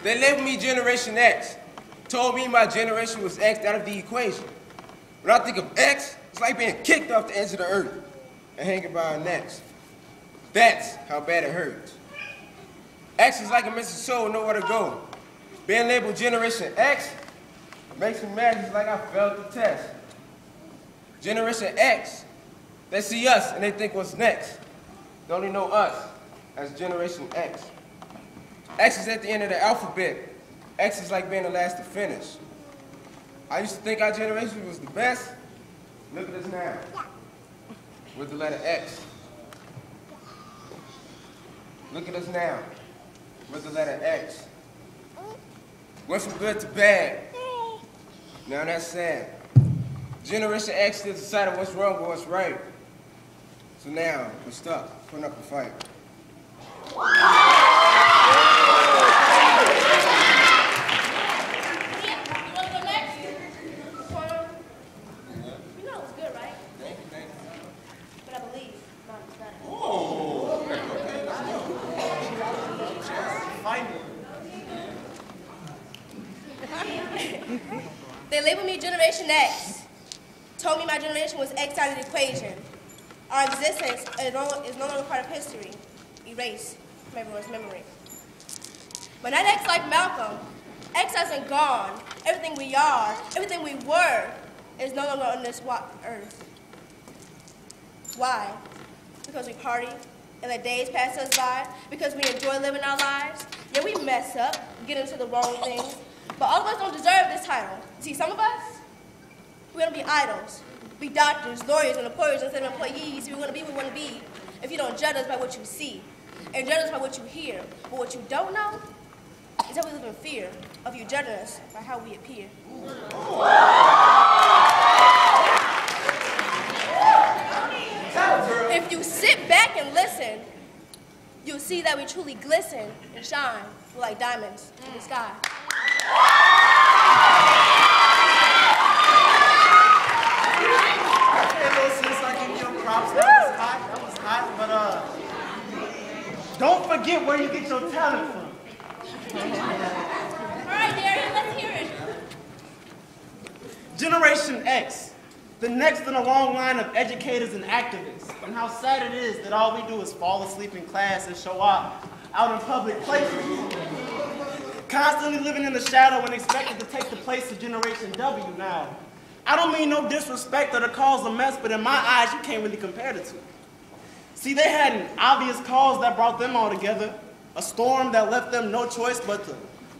They labeled me Generation X. Told me my generation was X'd out of the equation. When I think of X, it's like being kicked off the edge of the earth and hanging by our necks. That's how bad it hurts. X is like a missing soul, nowhere to go. Being labeled Generation X makes me mad. It's like I failed the test. Generation X, they see us and they think what's next. They only know us as Generation X. X is at the end of the alphabet. X is like being the last to finish. I used to think our generation was the best. Look at us now, with the letter X. Look at us now, with the letter X. Went from good to bad. Now that's sad. Generation X still decided what's wrong and what's right. So now, we're stuck, putting up a fight. They labeled me Generation X. Told me my generation was X out of the equation. Our existence is no longer part of history. Erased from everyone's memory. But not X like Malcolm. X hasn't gone. Everything we are, everything we were, is no longer on this earth. Why? Because we party and let days pass us by. Because we enjoy living our lives. Yeah, we mess up, get into the wrong things. But all of us don't deserve this title. See, some of us, we're gonna be idols. Be doctors, lawyers, and employers instead of employees. We're gonna be what we wanna be if you don't judge us by what you see and judge us by what you hear. But what you don't know is that we live in fear of you judging us by how we appear. If you sit back and listen, you'll see that we truly glisten and shine like diamonds in the sky. Hey, little sis, I give you your props. That was hot, but don't forget where you get your talent from. All right, Darian, let's hear it. Generation X, the next in a long line of educators and activists, and how sad it is that all we do is fall asleep in class and show up out in public places. Constantly living in the shadow and expected to take the place of Generation W now. I don't mean no disrespect or to cause a mess, but in my eyes, you can't really compare the two. See, they had an obvious cause that brought them all together, a storm that left them no choice but to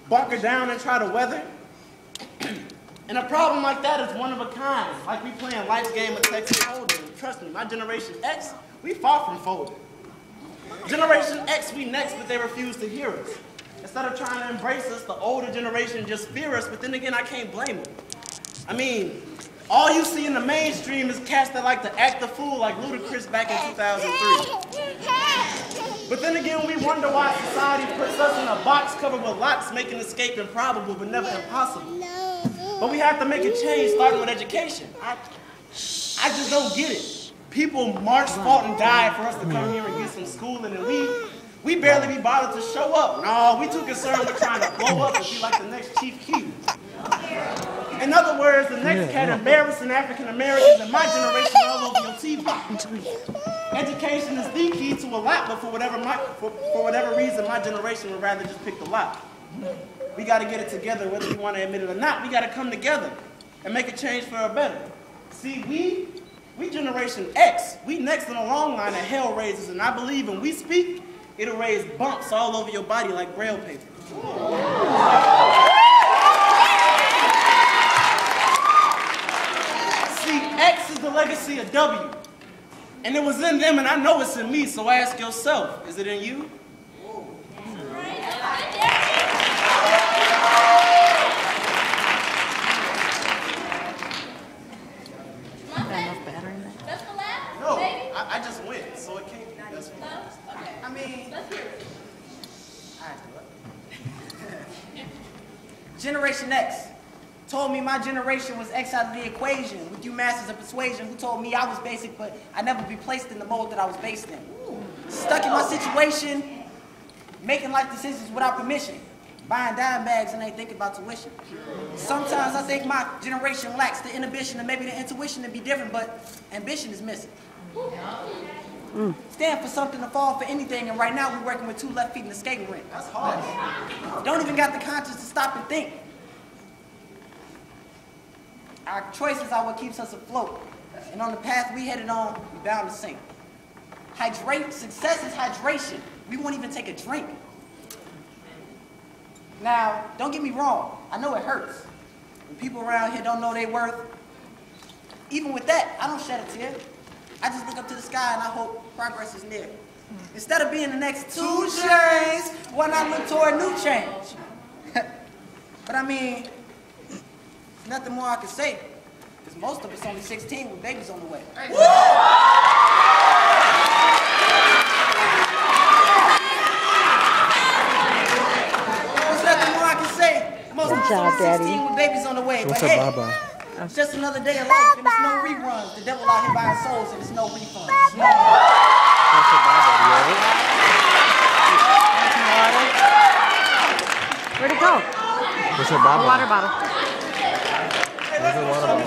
bunker down and try to weather. And a problem like that is one of a kind, like we playing life's game of Texas Hold'em. Trust me, my Generation X, we far from folded. Generation X, we next, but they refuse to hear us. Instead of trying to embrace us, the older generation just fear us, but then again, I can't blame them. I mean, all you see in the mainstream is cats that like to act the fool like Ludacris back in 2003. But then again, we wonder why society puts us in a box covered with locks, making escape improbable but never impossible. But we have to make a change, starting with education. I just don't get it. People marched, fought, and died for us to come here and get some schooling, and we barely be bothered to show up. No, we too concerned with trying to blow up and be like the next Chief Keef. In other words, the next cat embarrassing African Americans in my generation all over your TV. Education is the key to a lot, but for whatever reason, my generation would rather just pick the lock. We got to get it together, whether we want to admit it or not. We got to come together and make a change for a better. See, we Generation X. We next in a long line of hell raisers, and I believe when we speak, it'll raise bumps all over your body like Braille paper. See, X is the legacy of W. And it was in them, and I know it's in me, so ask yourself, is it in you? No, I just went, so it can't be. That's what okay. I mean, let's hear it. Generation X told me my generation was X out of the equation, with you masters of persuasion who told me I was basic, but I'd never be placed in the mold that I was based in. Stuck in my situation, making life decisions without permission. buying dime bags and ain't thinking about tuition. Sometimes I think my generation lacks the inhibition and maybe the intuition to be different, but ambition is missing. Stand for something to fall for anything, and right now we're working with 2 left feet in the skating rink. That's hard. Don't even got the conscience to stop and think. Our choices are what keeps us afloat, and on the path we headed on, we bound to sink. Success is hydration. We won't even take a drink. Now, don't get me wrong. I know it hurts. When people around here don't know their worth, even with that, I don't shed a tear. I just look up to the sky and I hope progress is near. Instead of being the next 2 Chainz, why not look toward new change? But I mean, there's nothing more I can say, because most of us only 16 with babies on the way. There's nothing more I can say. Most of us only 16 with babies on the way. But hey, it's just another day of life, and there's no reruns. The devil out here buying souls, and there's no refunds. Where'd it go? What's your bottle? Water bottle. Hey, let's go show me